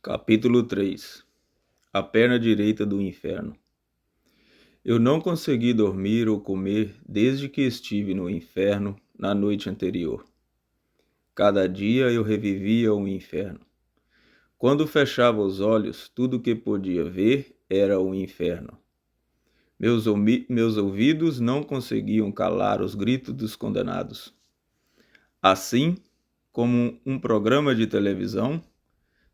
Capítulo 3. A perna direita do inferno. Eu não consegui dormir ou comer desde que estive no inferno na noite anterior. Cada dia eu revivia o inferno. Quando fechava os olhos, tudo o que podia ver era o inferno. Meus ouvidos não conseguiam calar os gritos dos condenados. Assim, como um programa de televisão,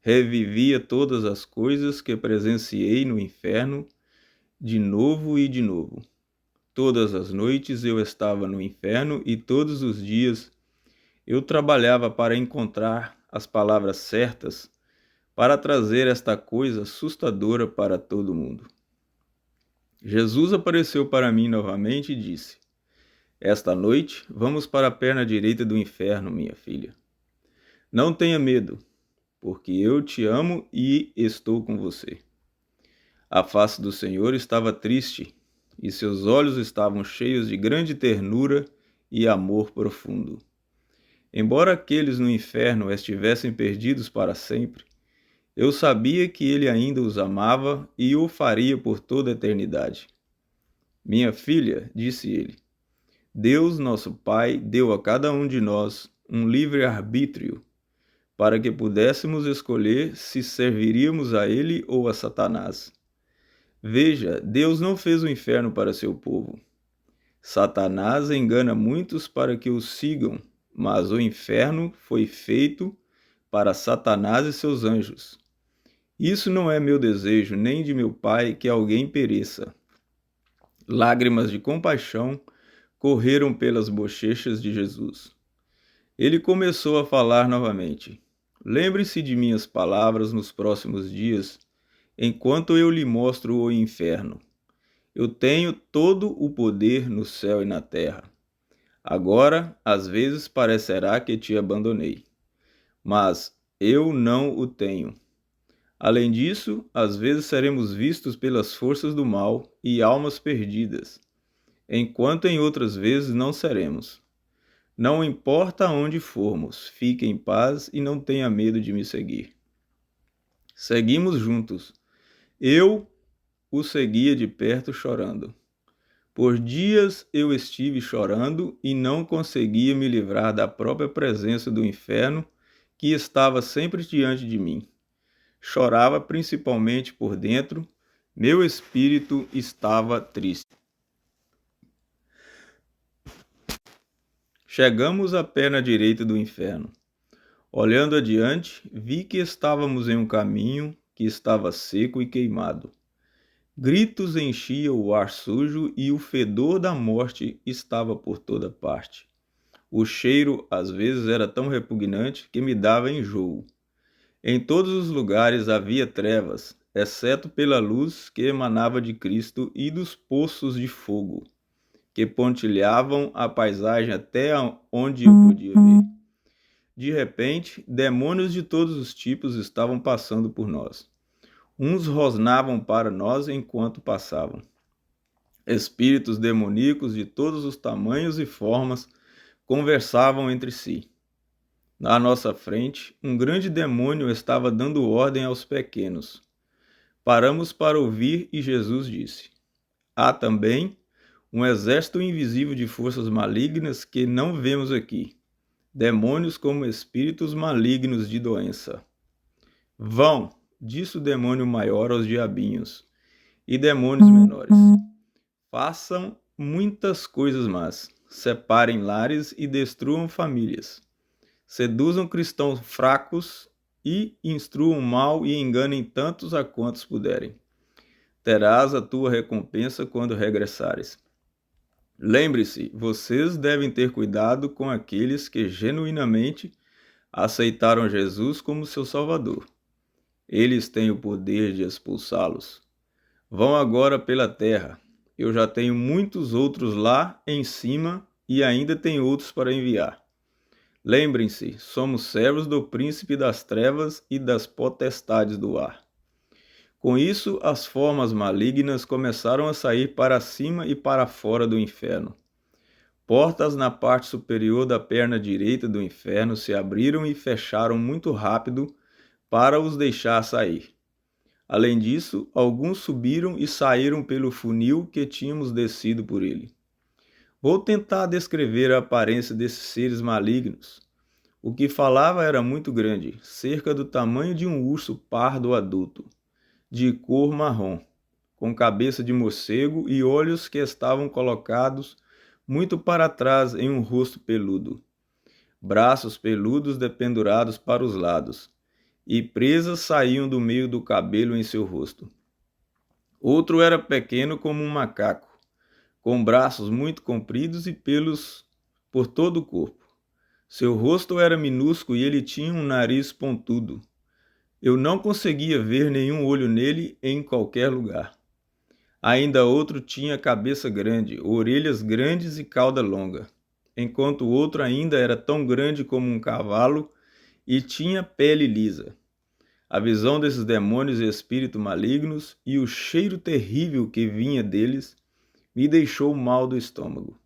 revivia todas as coisas que presenciei no inferno de novo e de novo. Todas as noites eu estava no inferno e todos os dias eu trabalhava para encontrar as palavras certas para trazer esta coisa assustadora para todo mundo. Jesus apareceu para mim novamente e disse: Esta noite vamos para a perna direita do inferno, minha filha. Não tenha medo, porque eu te amo e estou com você. A face do Senhor estava triste, e seus olhos estavam cheios de grande ternura e amor profundo. Embora aqueles no inferno estivessem perdidos para sempre, eu sabia que ele ainda os amava e o faria por toda a eternidade. Minha filha, disse ele, Deus, nosso Pai, deu a cada um de nós um livre-arbítrio, para que pudéssemos escolher se serviríamos a ele ou a Satanás. Veja, Deus não fez o inferno para seu povo. Satanás engana muitos para que o sigam, mas o inferno foi feito para Satanás e seus anjos. Isso não é meu desejo, nem de meu Pai, que alguém pereça. Lágrimas de compaixão correram pelas bochechas de Jesus. Ele começou a falar novamente. Lembre-se de minhas palavras nos próximos dias, enquanto eu lhe mostro o inferno. Eu tenho todo o poder no céu e na terra. Agora, às vezes parecerá que te abandonei, mas eu não o tenho. Além disso, às vezes seremos vistos pelas forças do mal e almas perdidas, enquanto em outras vezes não seremos. Não importa aonde formos, fique em paz e não tenha medo de me seguir. Seguimos juntos. Eu o seguia de perto chorando. Por dias eu estive chorando e não conseguia me livrar da própria presença do inferno que estava sempre diante de mim. Chorava principalmente por dentro, meu espírito estava triste. Chegamos à perna direita do inferno. Olhando adiante, vi que estávamos em um caminho que estava seco e queimado. Gritos enchiam o ar sujo e o fedor da morte estava por toda parte. O cheiro, às vezes, era tão repugnante que me dava enjoo. Em todos os lugares havia trevas, exceto pela luz que emanava de Cristo e dos poços de fogo, que pontilhavam a paisagem até onde eu podia ver. De repente, demônios de todos os tipos estavam passando por nós. Uns rosnavam para nós enquanto passavam. Espíritos demoníacos de todos os tamanhos e formas conversavam entre si. À nossa frente, um grande demônio estava dando ordem aos pequenos. Paramos para ouvir e Jesus disse: Há também um exército invisível de forças malignas que não vemos aqui. Demônios como espíritos malignos de doença. Vão, disse o demônio maior aos diabinhos, e demônios menores. Façam muitas coisas más, separem lares e destruam famílias. Seduzam cristãos fracos e instruam mal e enganem tantos a quantos puderem. Terás a tua recompensa quando regressares. Lembre-se, vocês devem ter cuidado com aqueles que genuinamente aceitaram Jesus como seu Salvador. Eles têm o poder de expulsá-los. Vão agora pela terra. Eu já tenho muitos outros lá em cima e ainda tenho outros para enviar. Lembrem-se, somos servos do príncipe das trevas e das potestades do ar. Com isso, as formas malignas começaram a sair para cima e para fora do inferno. Portas na parte superior da perna direita do inferno se abriram e fecharam muito rápido para os deixar sair. Além disso, alguns subiram e saíram pelo funil que tínhamos descido por ele. Vou tentar descrever a aparência desses seres malignos. O que falava era muito grande, cerca do tamanho de um urso pardo adulto, de cor marrom, com cabeça de morcego e olhos que estavam colocados muito para trás em um rosto peludo, braços peludos dependurados para os lados, e presas saíam do meio do cabelo em seu rosto. Outro era pequeno como um macaco, com braços muito compridos e pelos por todo o corpo. Seu rosto era minúsculo e ele tinha um nariz pontudo. Eu não conseguia ver nenhum olho nele em qualquer lugar. Ainda outro tinha cabeça grande, orelhas grandes e cauda longa, enquanto o outro ainda era tão grande como um cavalo e tinha pele lisa. A visão desses demônios e espíritos malignos e o cheiro terrível que vinha deles me deixou mal do estômago.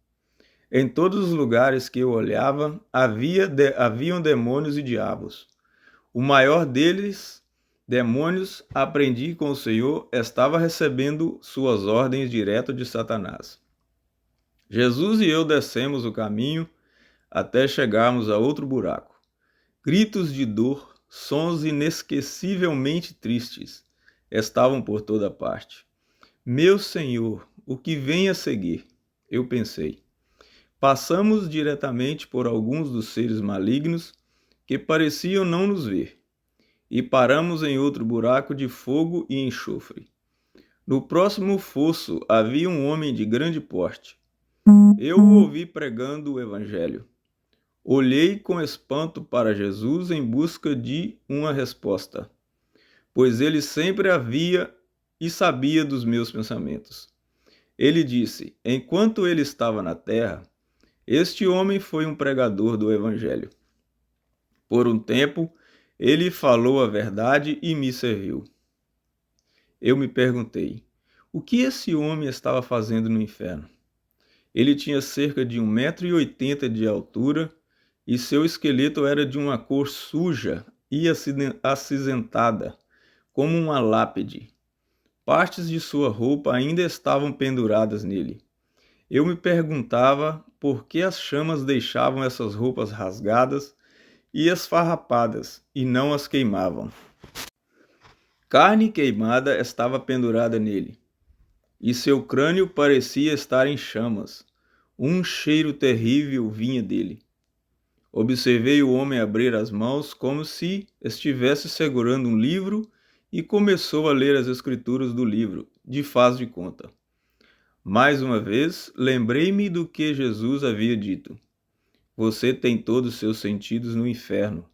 Em todos os lugares que eu olhava, haviam demônios e diabos. O maior deles, demônios, aprendi com o Senhor, estava recebendo suas ordens direto de Satanás. Jesus e eu descemos o caminho até chegarmos a outro buraco. Gritos de dor, sons inesquecivelmente tristes estavam por toda parte. Meu Senhor, o que vem a seguir? Eu pensei. Passamos diretamente por alguns dos seres malignos que pareciam não nos ver, e paramos em outro buraco de fogo e enxofre. No próximo fosso havia um homem de grande porte. Eu o ouvi pregando o Evangelho. Olhei com espanto para Jesus em busca de uma resposta, pois ele sempre havia e sabia dos meus pensamentos. Ele disse: enquanto ele estava na terra, este homem foi um pregador do Evangelho. Por um tempo, ele falou a verdade e me serviu. Eu me perguntei, o que esse homem estava fazendo no inferno? Ele tinha cerca de 1,80 m de altura e seu esqueleto era de uma cor suja e acinzentada, como uma lápide. Partes de sua roupa ainda estavam penduradas nele. Eu me perguntava por que as chamas deixavam essas roupas rasgadas e esfarrapadas e não as queimavam. Carne queimada estava pendurada nele, e seu crânio parecia estar em chamas. Um cheiro terrível vinha dele. Observei o homem abrir as mãos como se estivesse segurando um livro e começou a ler as escrituras do livro, de faz de conta. Mais uma vez, lembrei-me do que Jesus havia dito. Você tem todos os seus sentidos no inferno,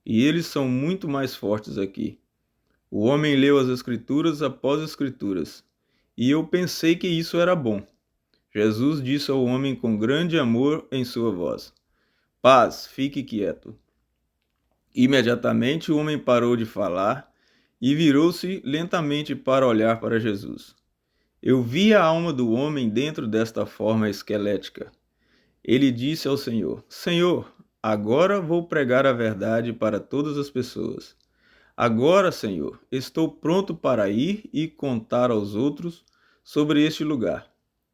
e eles são muito mais fortes aqui. O homem leu as escrituras após escrituras, e eu pensei que isso era bom. Jesus disse ao homem com grande amor em sua voz: paz, fique quieto. Imediatamente o homem parou de falar e virou-se lentamente para olhar para Jesus. Eu vi a alma do homem dentro desta forma esquelética. Ele disse ao Senhor: Senhor, agora vou pregar a verdade para todas as pessoas. Agora, Senhor, estou pronto para ir e contar aos outros sobre este lugar.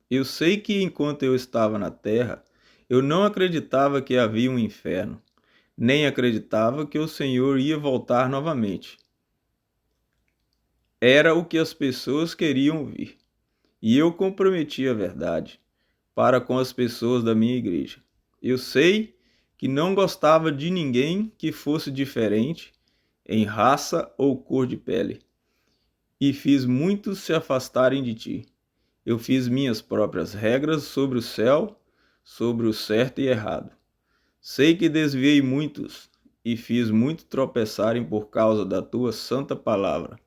Eu sei que enquanto eu estava na terra, eu não acreditava que havia um inferno, nem acreditava que o Senhor ia voltar novamente. Era o que as pessoas queriam ouvir, e eu comprometi a verdade para com as pessoas da minha igreja. Eu sei que não gostava de ninguém que fosse diferente em raça ou cor de pele, e fiz muitos se afastarem de ti. Eu fiz minhas próprias regras sobre o céu, sobre o certo e errado. Sei que desviei muitos e fiz muito tropeçarem por causa da tua santa palavra,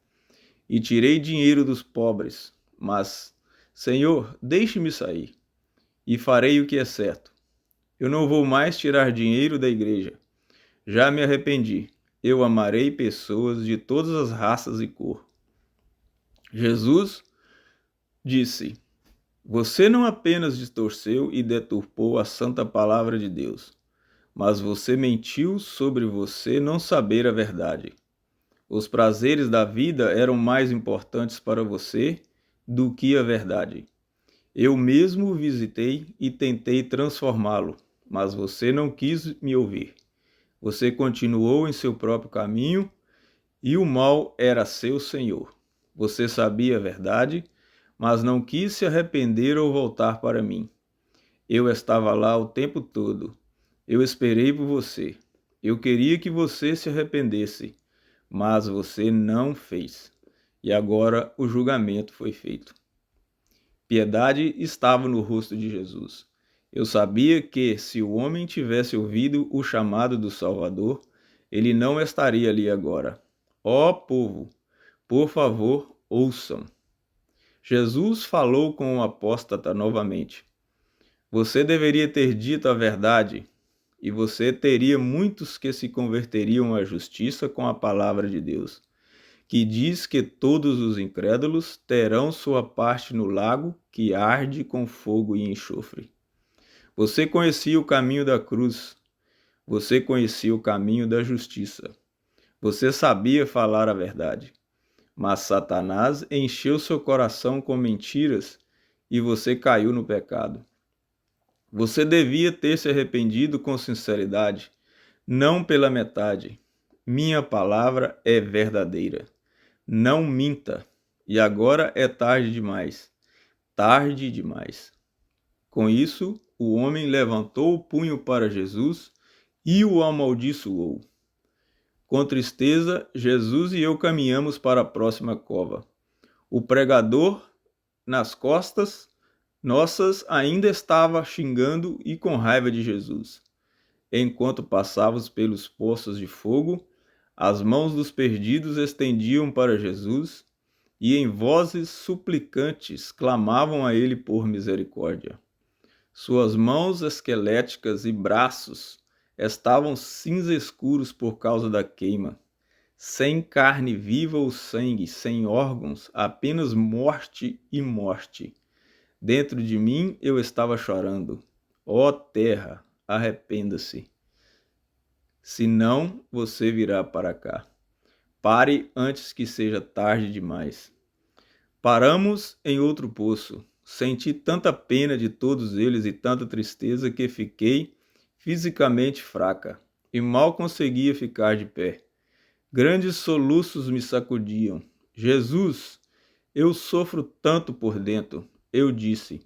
e tirei dinheiro dos pobres, mas, Senhor, deixe-me sair, e farei o que é certo. Eu não vou mais tirar dinheiro da igreja. Já me arrependi. Eu amarei pessoas de todas as raças e cor. Jesus disse: você não apenas distorceu e deturpou a santa palavra de Deus, mas você mentiu sobre você não saber a verdade. Os prazeres da vida eram mais importantes para você do que a verdade. Eu mesmo o visitei e tentei transformá-lo, mas você não quis me ouvir. Você continuou em seu próprio caminho e o mal era seu senhor. Você sabia a verdade, mas não quis se arrepender ou voltar para mim. Eu estava lá o tempo todo. Eu esperei por você. Eu queria que você se arrependesse, mas você não fez. E agora o julgamento foi feito. Piedade estava no rosto de Jesus. Eu sabia que, se o homem tivesse ouvido o chamado do Salvador, ele não estaria ali agora. Ó povo, por favor, ouçam. Jesus falou com o apóstata novamente. Você deveria ter dito a verdade, e você teria muitos que se converteriam à justiça com a palavra de Deus, que diz que todos os incrédulos terão sua parte no lago que arde com fogo e enxofre. Você conhecia o caminho da cruz, você conhecia o caminho da justiça, você sabia falar a verdade, mas Satanás encheu seu coração com mentiras e você caiu no pecado. Você devia ter se arrependido com sinceridade, não pela metade. Minha palavra é verdadeira. Não minta, e agora é tarde demais. Tarde demais. Com isso, o homem levantou o punho para Jesus e o amaldiçoou. Com tristeza, Jesus e eu caminhamos para a próxima cova. O pregador, nas costas nossas, ainda estava xingando e com raiva de Jesus. Enquanto passávamos pelos poços de fogo, as mãos dos perdidos estendiam para Jesus e em vozes suplicantes clamavam a ele por misericórdia. Suas mãos esqueléticas e braços estavam cinza escuros por causa da queima. Sem carne viva ou sangue, sem órgãos, apenas morte e morte. Dentro de mim eu estava chorando. Ó terra, arrependa-se. Senão você virá para cá. Pare antes que seja tarde demais. Paramos em outro poço. Senti tanta pena de todos eles e tanta tristeza que fiquei fisicamente fraca e mal conseguia ficar de pé. Grandes soluços me sacudiam. Jesus, eu sofro tanto por dentro, eu disse.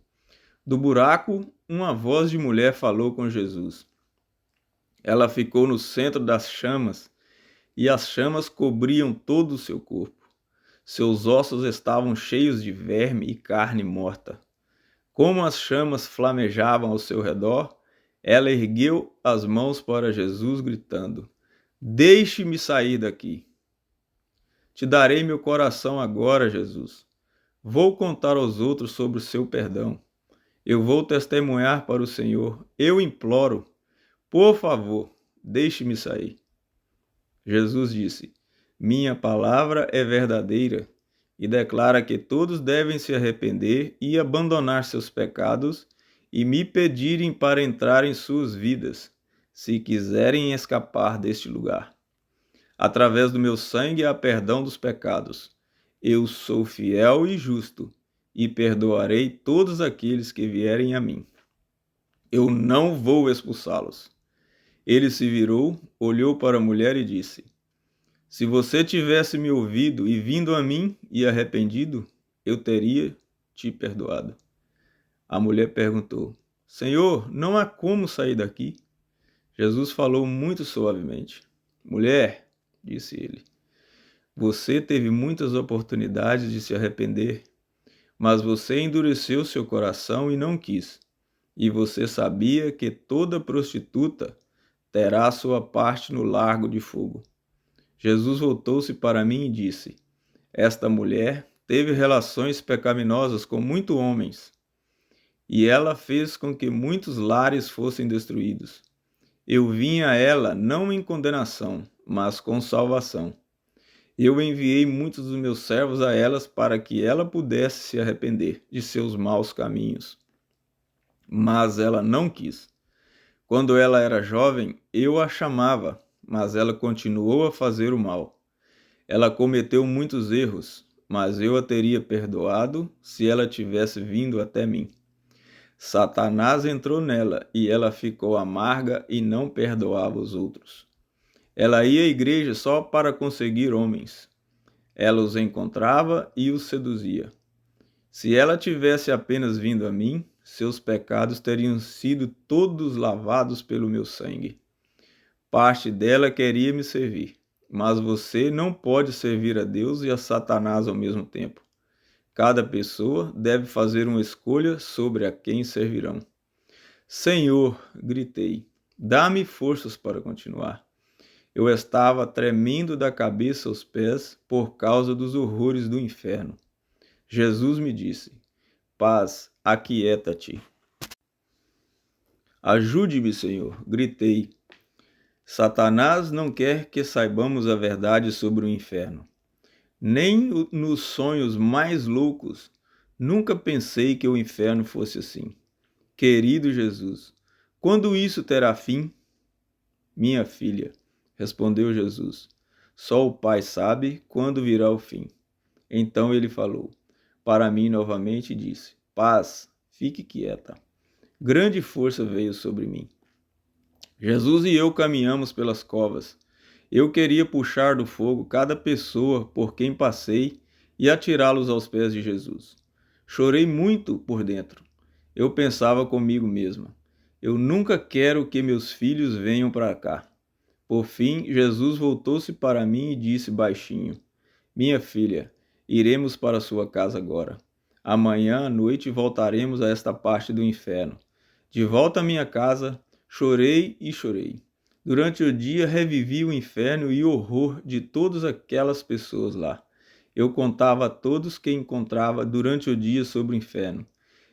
Do buraco, uma voz de mulher falou com Jesus. Ela ficou no centro das chamas e as chamas cobriam todo o seu corpo. Seus ossos estavam cheios de verme e carne morta. Como as chamas flamejavam ao seu redor, ela ergueu as mãos para Jesus, gritando: Deixe-me sair daqui. Te darei meu coração agora, Jesus. Vou contar aos outros sobre o seu perdão. Eu vou testemunhar para o Senhor. Eu imploro, por favor, deixe-me sair. Jesus disse: Minha palavra é verdadeira e declara que todos devem se arrepender e abandonar seus pecados e me pedirem para entrar em suas vidas, se quiserem escapar deste lugar. Através do meu sangue há perdão dos pecados. Eu sou fiel e justo e perdoarei todos aqueles que vierem a mim. Eu não vou expulsá-los. Ele se virou, olhou para a mulher e disse: Se você tivesse me ouvido e vindo a mim e arrependido, eu teria te perdoado. A mulher perguntou: Senhor, não há como sair daqui? Jesus falou muito suavemente. Mulher, disse ele, você teve muitas oportunidades de se arrepender, mas você endureceu seu coração e não quis. E você sabia que toda prostituta terá sua parte no lago de fogo. Jesus voltou-se para mim e disse: Esta mulher teve relações pecaminosas com muitos homens, e ela fez com que muitos lares fossem destruídos. Eu vim a ela não em condenação, mas com salvação. Eu enviei muitos dos meus servos a elas para que ela pudesse se arrepender de seus maus caminhos. Mas ela não quis. Quando ela era jovem, eu a chamava, mas ela continuou a fazer o mal. Ela cometeu muitos erros, mas eu a teria perdoado se ela tivesse vindo até mim. Satanás entrou nela e ela ficou amarga e não perdoava os outros. Ela ia à igreja só para conseguir homens. Ela os encontrava e os seduzia. Se ela tivesse apenas vindo a mim, seus pecados teriam sido todos lavados pelo meu sangue. Parte dela queria me servir, mas você não pode servir a Deus e a Satanás ao mesmo tempo. Cada pessoa deve fazer uma escolha sobre a quem servirão. Senhor, gritei, dá-me forças para continuar. Eu estava tremendo da cabeça aos pés por causa dos horrores do inferno. Jesus me disse, paz, aquieta-te. Ajude-me, Senhor, gritei. Satanás não quer que saibamos a verdade sobre o inferno. Nem nos sonhos mais loucos, nunca pensei que o inferno fosse assim. Querido Jesus, quando isso terá fim? Minha filha, respondeu Jesus, só o Pai sabe quando virá o fim. Então ele falou para mim novamente e disse, paz, fique quieta. Grande força veio sobre mim. Jesus e eu caminhamos pelas covas. Eu queria puxar do fogo cada pessoa por quem passei e atirá-los aos pés de Jesus. Chorei muito por dentro. Eu pensava comigo mesma, eu nunca quero que meus filhos venham para cá. Por fim, Jesus voltou-se para mim e disse baixinho, minha filha, iremos para sua casa agora. Amanhã à noite voltaremos a esta parte do inferno. De volta à minha casa, chorei e chorei. Durante o dia revivi o inferno e o horror de todas aquelas pessoas lá. Eu contava a todos que encontrava durante o dia sobre o inferno.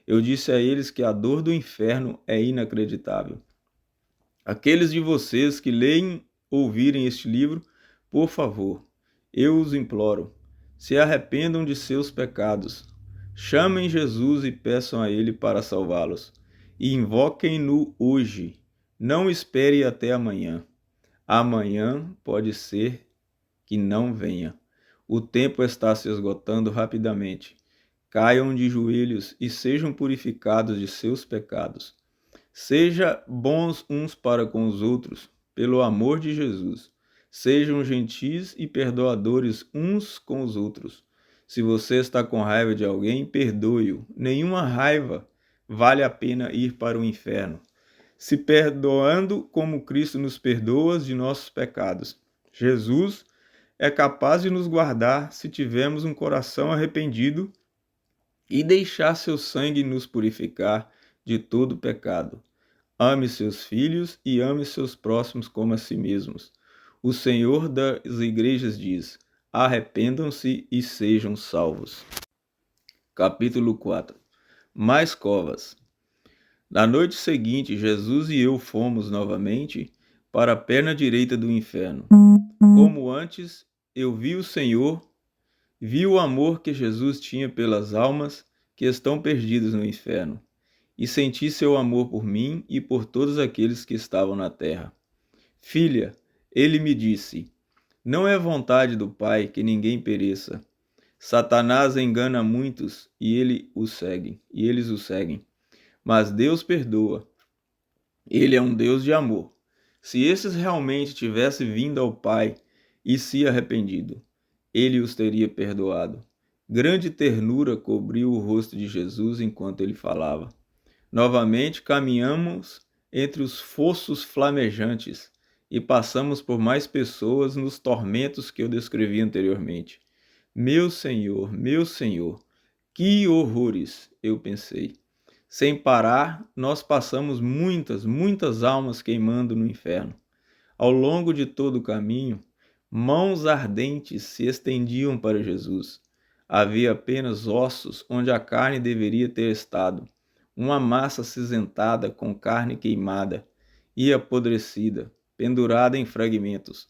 Eu disse a eles que a dor do inferno é inacreditável. Aqueles de vocês que leem ou ouvirem este livro, por favor, eu os imploro, se arrependam de seus pecados. Chamem Jesus e peçam a Ele para salvá-los. E invoquem-no hoje. Não espere até amanhã. Amanhã pode ser que não venha. O tempo está se esgotando rapidamente. Caiam de joelhos e sejam purificados de seus pecados. Sejam bons uns para com os outros, pelo amor de Jesus. Sejam gentis e perdoadores uns com os outros. Se você está com raiva de alguém, perdoe-o. Nenhuma raiva vale a pena ir para o inferno. Se perdoando como Cristo nos perdoa de nossos pecados. Jesus é capaz de nos guardar se tivermos um coração arrependido e deixar seu sangue nos purificar de todo pecado. Ame seus filhos e ame seus próximos como a si mesmos. O Senhor das igrejas diz, arrependam-se e sejam salvos. Capítulo 4. Mais covas. Na noite seguinte, Jesus e eu fomos novamente para a perna direita do inferno. Como antes, eu vi o Senhor, vi o amor que Jesus tinha pelas almas que estão perdidas no inferno, e senti seu amor por mim e por todos aqueles que estavam na terra. Filha, ele me disse, não é vontade do Pai que ninguém pereça. Satanás engana muitos e eles o seguem. Mas Deus perdoa. Ele é um Deus de amor. Se esses realmente tivessem vindo ao Pai e se arrependido, ele os teria perdoado. Grande ternura cobriu o rosto de Jesus enquanto ele falava. Novamente caminhamos entre os fossos flamejantes e passamos por mais pessoas nos tormentos que eu descrevi anteriormente. Meu Senhor, que horrores, eu pensei. Sem parar, nós passamos muitas almas queimando no inferno. Ao longo de todo o caminho, mãos ardentes se estendiam para Jesus. Havia apenas ossos onde a carne deveria ter estado, uma massa acinzentada com carne queimada e apodrecida, pendurada em fragmentos.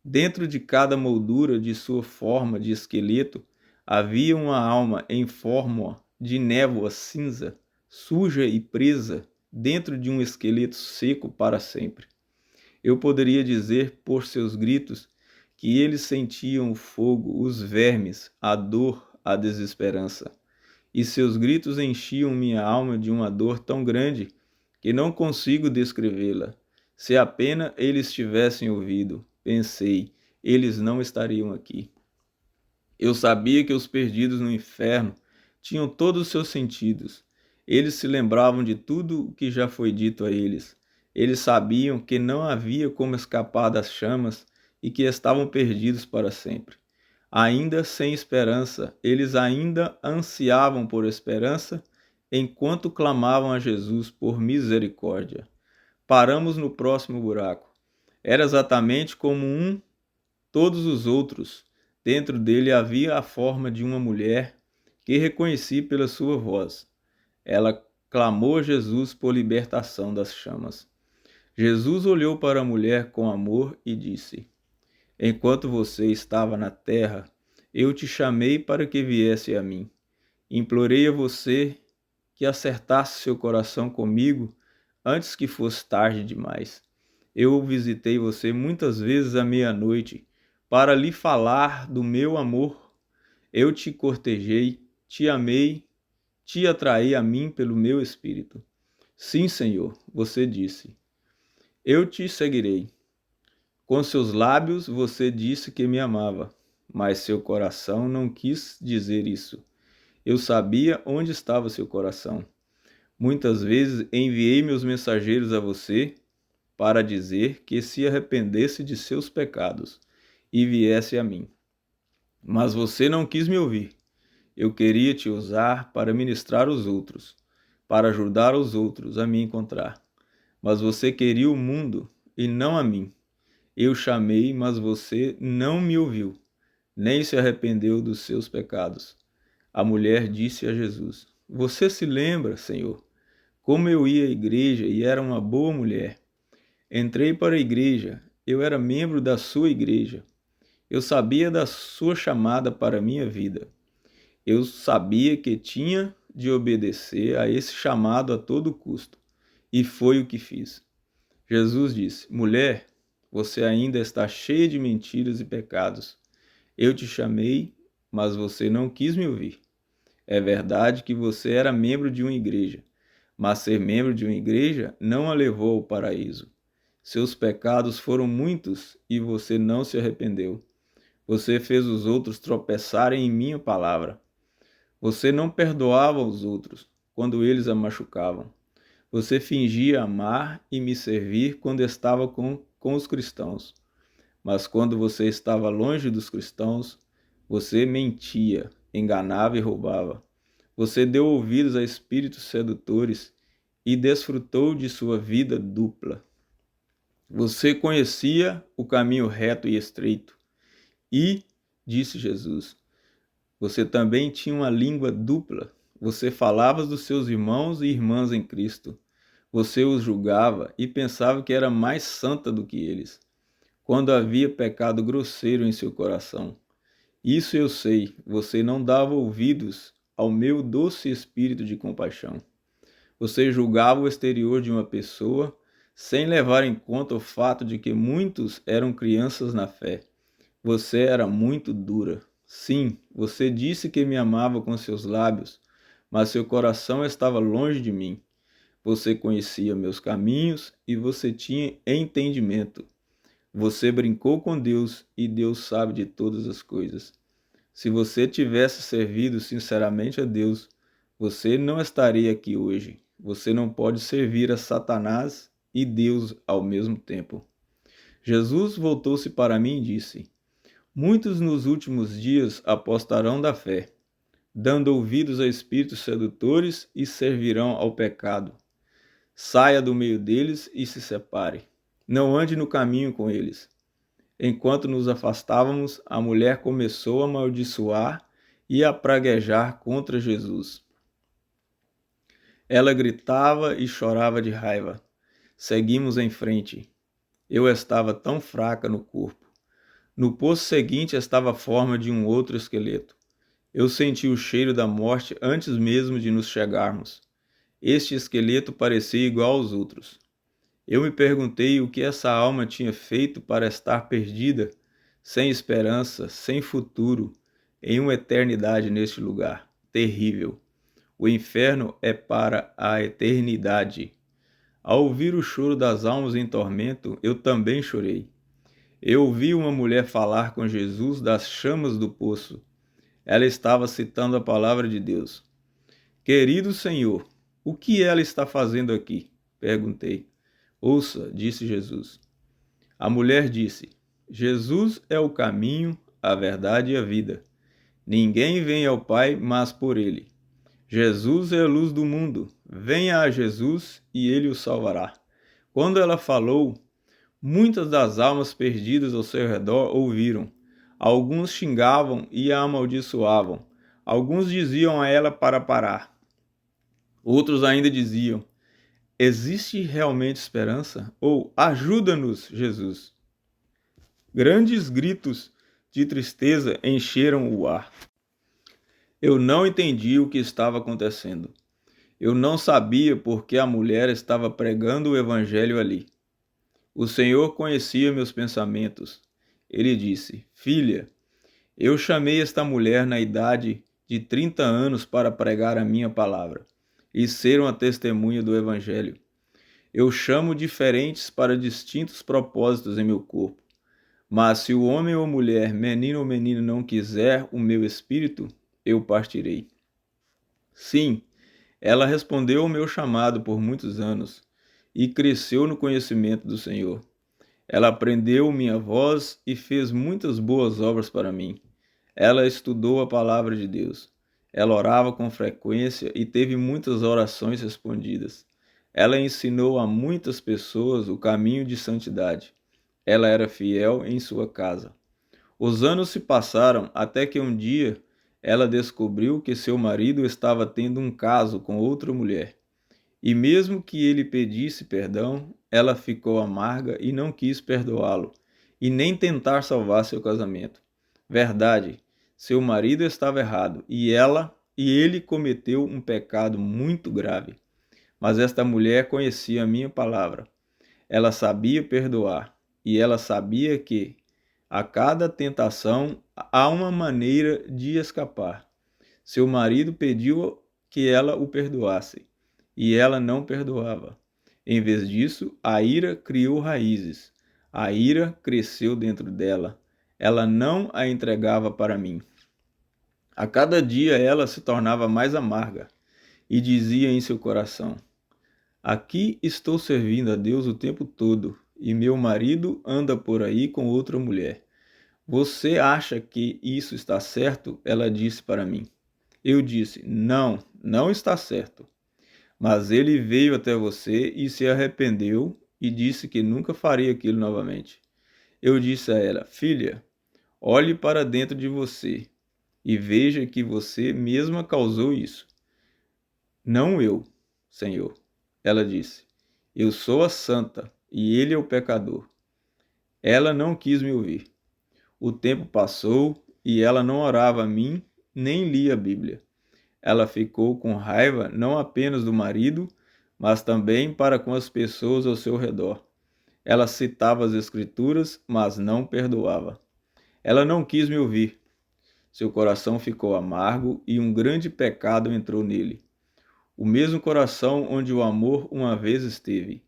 Dentro de cada moldura de sua forma de esqueleto, havia uma alma em forma de névoa cinza, suja e presa dentro de um esqueleto seco para sempre. Eu poderia dizer por seus gritos que eles sentiam o fogo, os vermes, a dor, a desesperança. E seus gritos enchiam minha alma de uma dor tão grande que não consigo descrevê-la. Se apenas eles tivessem ouvido, pensei, eles não estariam aqui. Eu sabia que os perdidos no inferno tinham todos os seus sentidos. Eles se lembravam de tudo o que já foi dito a eles. Eles sabiam que não havia como escapar das chamas e que estavam perdidos para sempre. Ainda sem esperança, eles ainda ansiavam por esperança, enquanto clamavam a Jesus por misericórdia. Paramos no próximo buraco. Era exatamente como todos os outros. Dentro dele havia a forma de uma mulher que reconheci pela sua voz. Ela clamou a Jesus por libertação das chamas. Jesus olhou para a mulher com amor e disse: Enquanto você estava na terra, eu te chamei para que viesse a mim. Implorei a você que acertasse seu coração comigo antes que fosse tarde demais. Eu visitei você muitas vezes à meia-noite para lhe falar do meu amor. Eu te cortejei, te amei, te atraí a mim pelo meu espírito. Sim, Senhor, você disse. Eu te seguirei. Com seus lábios você disse que me amava, mas seu coração não quis dizer isso. Eu sabia onde estava seu coração. Muitas vezes enviei meus mensageiros a você para dizer que se arrependesse de seus pecados e viesse a mim. Mas você não quis me ouvir. Eu queria te usar para ministrar aos outros, para ajudar os outros a me encontrar. Mas você queria o mundo e não a mim. Eu chamei, mas você não me ouviu, nem se arrependeu dos seus pecados. A mulher disse a Jesus: Você se lembra, Senhor, como eu ia à igreja e era uma boa mulher. Entrei para a igreja, eu era membro da sua igreja. Eu sabia da sua chamada para a minha vida. Eu sabia que tinha de obedecer a esse chamado a todo custo. E foi o que fiz. Jesus disse: Mulher, você ainda está cheia de mentiras e pecados. Eu te chamei, mas você não quis me ouvir. É verdade que você era membro de uma igreja, mas ser membro de uma igreja não a levou ao paraíso. Seus pecados foram muitos e você não se arrependeu. Você fez os outros tropeçarem em minha palavra. Você não perdoava os outros quando eles a machucavam. Você fingia amar e me servir quando estava com os cristãos. Mas quando você estava longe dos cristãos, você mentia, enganava e roubava. Você deu ouvidos a espíritos sedutores e desfrutou de sua vida dupla. Você conhecia o caminho reto e estreito. E, disse Jesus, você também tinha uma língua dupla. Você falava dos seus irmãos e irmãs em Cristo. Você os julgava e pensava que era mais santa do que eles, quando havia pecado grosseiro em seu coração. Isso eu sei, você não dava ouvidos ao meu doce espírito de compaixão. Você julgava o exterior de uma pessoa sem levar em conta o fato de que muitos eram crianças na fé. Você era muito dura. Sim, você disse que me amava com seus lábios, mas seu coração estava longe de mim. Você conhecia meus caminhos e você tinha entendimento. Você brincou com Deus e Deus sabe de todas as coisas. Se você tivesse servido sinceramente a Deus, você não estaria aqui hoje. Você não pode servir a Satanás e Deus ao mesmo tempo. Jesus voltou-se para mim e disse: Muitos nos últimos dias apostarão da fé, dando ouvidos a espíritos sedutores e servirão ao pecado. Saia do meio deles e se separe. Não ande no caminho com eles. Enquanto nos afastávamos, a mulher começou a amaldiçoar e a praguejar contra Jesus. Ela gritava e chorava de raiva. Seguimos em frente. Eu estava tão fraca no corpo. No poço seguinte estava a forma de um outro esqueleto. Eu senti o cheiro da morte antes mesmo de nos chegarmos. Este esqueleto parecia igual aos outros. Eu me perguntei o que essa alma tinha feito para estar perdida, sem esperança, sem futuro, em uma eternidade neste lugar terrível. O inferno é para a eternidade. Ao ouvir o choro das almas em tormento, eu também chorei. Eu ouvi uma mulher falar com Jesus das chamas do poço. Ela estava citando a palavra de Deus. Querido Senhor, o que ela está fazendo aqui? Perguntei. Ouça, disse Jesus. A mulher disse: Jesus é o caminho, a verdade e a vida. Ninguém vem ao Pai, mas por ele. Jesus é a luz do mundo. Venha a Jesus e ele o salvará. Quando ela falou, muitas das almas perdidas ao seu redor ouviram. Alguns xingavam e a amaldiçoavam. Alguns diziam a ela para parar. Outros ainda diziam: existe realmente esperança? Ou ajuda-nos, Jesus. Grandes gritos de tristeza encheram o ar. Eu não entendi o que estava acontecendo. Eu não sabia por que a mulher estava pregando o evangelho ali. O Senhor conhecia meus pensamentos. Ele disse: Filha, eu chamei esta mulher na idade de 30 anos para pregar a minha palavra e ser uma testemunha do evangelho. Eu chamo diferentes para distintos propósitos em meu corpo. Mas se o homem ou mulher, menino ou menina não quiser o meu espírito, eu partirei. Sim, ela respondeu ao meu chamado por muitos anos e cresceu no conhecimento do Senhor. Ela aprendeu minha voz e fez muitas boas obras para mim. Ela estudou a palavra de Deus. Ela orava com frequência e teve muitas orações respondidas. Ela ensinou a muitas pessoas o caminho de santidade. Ela era fiel em sua casa. Os anos se passaram até que um dia ela descobriu que seu marido estava tendo um caso com outra mulher. E mesmo que ele pedisse perdão, ela ficou amarga e não quis perdoá-lo, e nem tentar salvar seu casamento. Verdade, seu marido estava errado, e ele cometeu um pecado muito grave. Mas esta mulher conhecia a minha palavra. Ela sabia perdoar, e ela sabia que, a cada tentação, há uma maneira de escapar. Seu marido pediu que ela o perdoasse, e ela não perdoava. Em vez disso, a ira criou raízes. A ira cresceu dentro dela. Ela não a entregava para mim. A cada dia ela se tornava mais amarga e dizia em seu coração: aqui estou servindo a Deus o tempo todo e meu marido anda por aí com outra mulher. Você acha que isso está certo? Ela disse para mim. Eu disse: não, não está certo. Mas ele veio até você e se arrependeu e disse que nunca faria aquilo novamente. Eu disse a ela: filha, olhe para dentro de você e veja que você mesma causou isso. Não eu, Senhor. Ela disse: eu sou a santa e ele é o pecador. Ela não quis me ouvir. O tempo passou e ela não orava a mim nem lia a Bíblia. Ela ficou com raiva não apenas do marido, mas também para com as pessoas ao seu redor. Ela citava as Escrituras, mas não perdoava. Ela não quis me ouvir. Seu coração ficou amargo e um grande pecado entrou nele. O mesmo coração onde o amor uma vez esteve.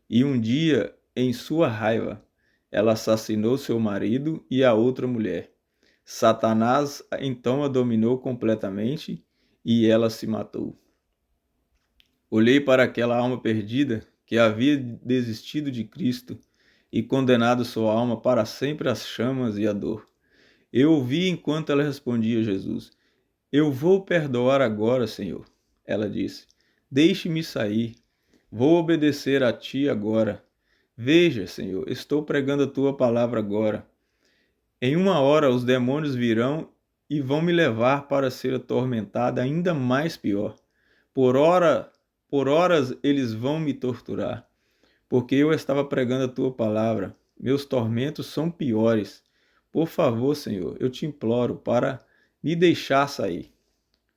E um dia, em sua raiva, ela assassinou seu marido e a outra mulher. Satanás então a dominou completamente e ela se matou. Olhei para aquela alma perdida que havia desistido de Cristo e condenado sua alma para sempre às chamas e à dor. Eu ouvi enquanto ela respondia a Jesus: eu vou perdoar agora, Senhor. Ela disse: deixe-me sair. Vou obedecer a ti agora. Veja, Senhor, estou pregando a tua palavra agora. Em uma hora os demônios virão e vão me levar para ser atormentada ainda mais pior. Por horas eles vão me torturar, porque eu estava pregando a tua palavra. Meus tormentos são piores. Por favor, Senhor, eu te imploro para me deixar sair.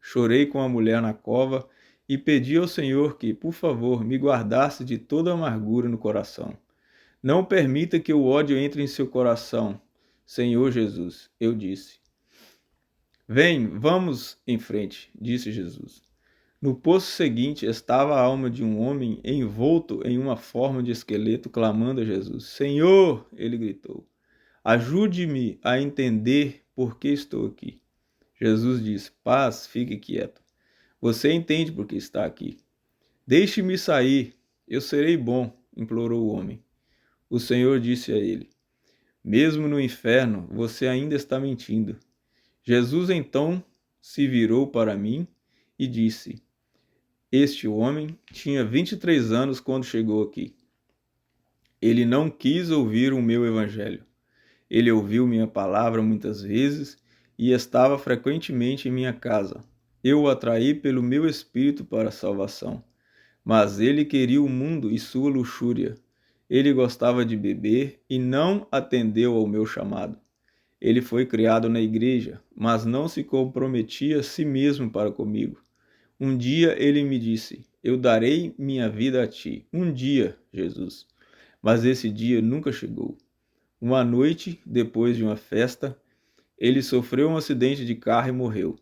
Chorei com a mulher na cova e pedi ao Senhor que, por favor, me guardasse de toda amargura no coração. Não permita que o ódio entre em seu coração. Senhor Jesus, eu disse. Vem, vamos em frente, disse Jesus. No poço seguinte estava a alma de um homem envolto em uma forma de esqueleto, clamando a Jesus. Senhor, ele gritou, ajude-me a entender por que estou aqui. Jesus disse, paz, fique quieto. Você entende por que está aqui. Deixe-me sair, eu serei bom, implorou o homem. O Senhor disse a ele, mesmo no inferno, você ainda está mentindo. Jesus então se virou para mim e disse, este homem tinha 23 anos quando chegou aqui. Ele não quis ouvir o meu evangelho. Ele ouviu minha palavra muitas vezes e estava frequentemente em minha casa. Eu o atraí pelo meu espírito para a salvação. Mas ele queria o mundo e sua luxúria. Ele gostava de beber e não atendeu ao meu chamado. Ele foi criado na igreja, mas não se comprometia a si mesmo para comigo. Um dia ele me disse, eu darei minha vida a ti. Um dia, Jesus. Mas esse dia nunca chegou. Uma noite, depois de uma festa, ele sofreu um acidente de carro e morreu.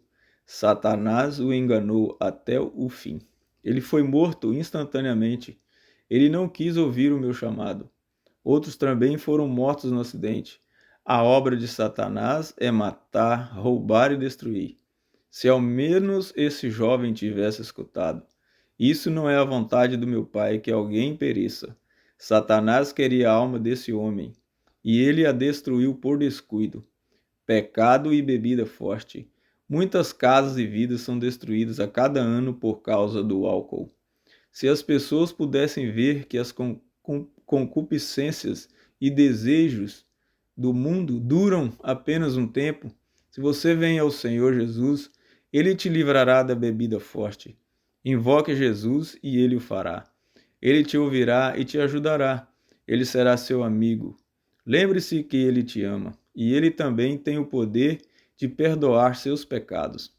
Satanás o enganou até o fim. Ele foi morto instantaneamente. Ele não quis ouvir o meu chamado. Outros também foram mortos no acidente. A obra de Satanás é matar, roubar e destruir. Se ao menos esse jovem tivesse escutado. Isso não é a vontade do meu Pai que alguém pereça. Satanás queria a alma desse homem, e ele a destruiu por descuido. Pecado e bebida forte. Muitas casas e vidas são destruídas a cada ano por causa do álcool. Se as pessoas pudessem ver que as concupiscências e desejos do mundo duram apenas um tempo, se você vem ao Senhor Jesus, ele te livrará da bebida forte. Invoque Jesus e ele o fará. Ele te ouvirá e te ajudará. Ele será seu amigo. Lembre-se que ele te ama e ele também tem o poder de perdoar seus pecados.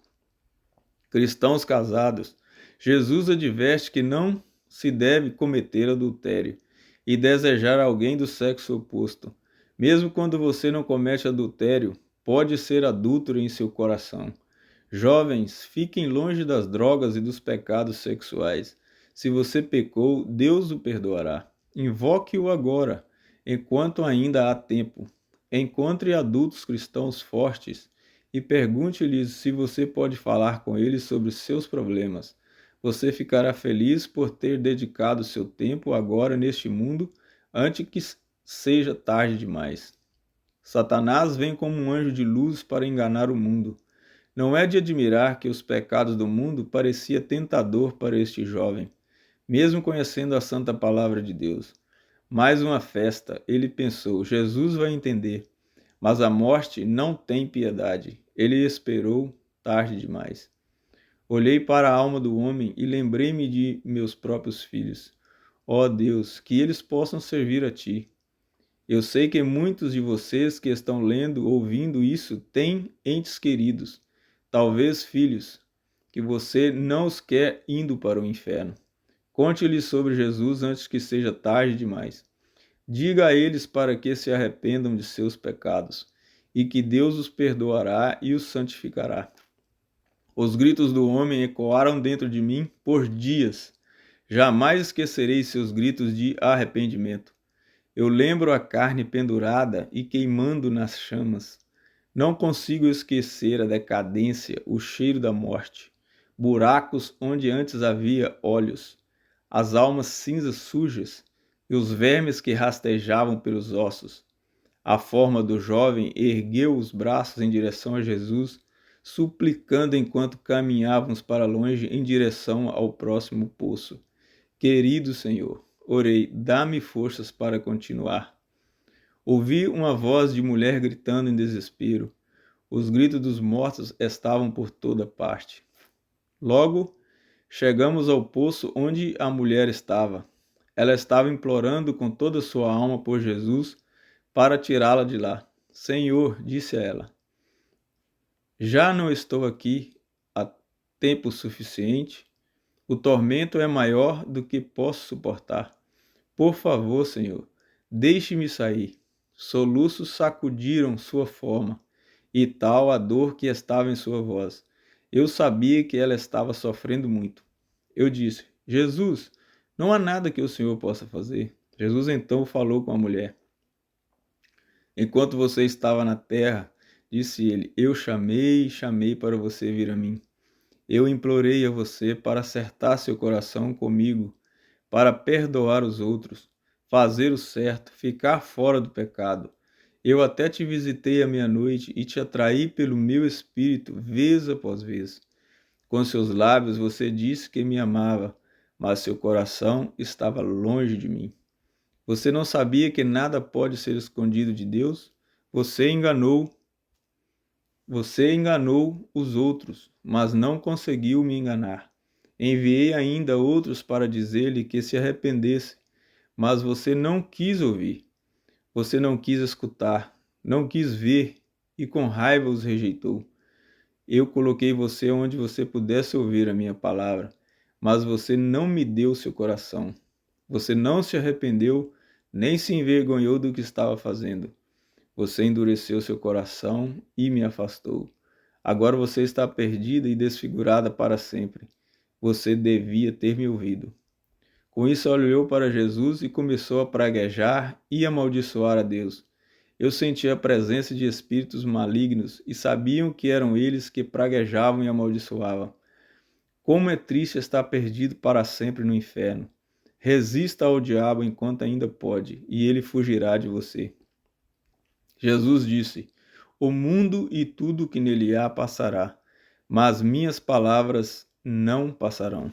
Cristãos casados, Jesus adverte que não se deve cometer adultério e desejar alguém do sexo oposto. Mesmo quando você não comete adultério, pode ser adúltero em seu coração. Jovens, fiquem longe das drogas e dos pecados sexuais. Se você pecou, Deus o perdoará. Invoque-o agora, enquanto ainda há tempo. Encontre adultos cristãos fortes e pergunte-lhes se você pode falar com eles sobre seus problemas. Você ficará feliz por ter dedicado seu tempo agora neste mundo, antes que seja tarde demais. Satanás vem como um anjo de luz para enganar o mundo. Não é de admirar que os pecados do mundo parecia tentador para este jovem, mesmo conhecendo a santa palavra de Deus. Mais uma festa, ele pensou, Jesus vai entender, mas a morte não tem piedade. Ele esperou tarde demais. Olhei para a alma do homem e lembrei-me de meus próprios filhos. Ó Deus, que eles possam servir a Ti. Eu sei que muitos de vocês que estão lendo, ouvindo isso, têm entes queridos, talvez filhos, que você não os quer indo para o inferno. Conte-lhes sobre Jesus antes que seja tarde demais. Diga a eles para que se arrependam de seus pecados, e que Deus os perdoará e os santificará. Os gritos do homem ecoaram dentro de mim por dias. Jamais esquecerei seus gritos de arrependimento. Eu lembro a carne pendurada e queimando nas chamas. Não consigo esquecer a decadência, o cheiro da morte, buracos onde antes havia olhos, as almas cinzas sujas e os vermes que rastejavam pelos ossos. A forma do jovem ergueu os braços em direção a Jesus, suplicando enquanto caminhávamos para longe em direção ao próximo poço. Querido Senhor, orei, dá-me forças para continuar. Ouvi uma voz de mulher gritando em desespero. Os gritos dos mortos estavam por toda parte. Logo, chegamos ao poço onde a mulher estava. Ela estava implorando com toda sua alma por Jesus para tirá-la de lá. Senhor, disse a ela, já não estou aqui há tempo suficiente. O tormento é maior do que posso suportar. Por favor, Senhor, deixe-me sair. Soluços sacudiram sua forma, e tal a dor que estava em sua voz. Eu sabia que ela estava sofrendo muito. Eu disse: Jesus, não há nada que o Senhor possa fazer. Jesus então falou com a mulher. Enquanto você estava na terra, disse ele, eu chamei e chamei para você vir a mim. Eu implorei a você para acertar seu coração comigo, para perdoar os outros, fazer o certo, ficar fora do pecado. Eu até te visitei à meia-noite e te atraí pelo meu espírito, vez após vez. Com seus lábios você disse que me amava, mas seu coração estava longe de mim. Você não sabia que nada pode ser escondido de Deus? Você enganou os outros, mas não conseguiu me enganar. Enviei ainda outros para dizer-lhe que se arrependesse, mas você não quis ouvir. Você não quis escutar, não quis ver e com raiva os rejeitou. Eu coloquei você onde você pudesse ouvir a minha palavra, mas você não me deu seu coração. Você não se arrependeu, nem se envergonhou do que estava fazendo. Você endureceu seu coração e me afastou. Agora você está perdida e desfigurada para sempre. Você devia ter me ouvido. Com isso, ela olhou para Jesus e começou a praguejar e amaldiçoar a Deus. Eu senti a presença de espíritos malignos e sabiam que eram eles que praguejavam e amaldiçoavam. Como é triste estar perdido para sempre no inferno. Resista ao diabo enquanto ainda pode, e ele fugirá de você. Jesus disse: o mundo e tudo que nele há passará, mas minhas palavras não passarão.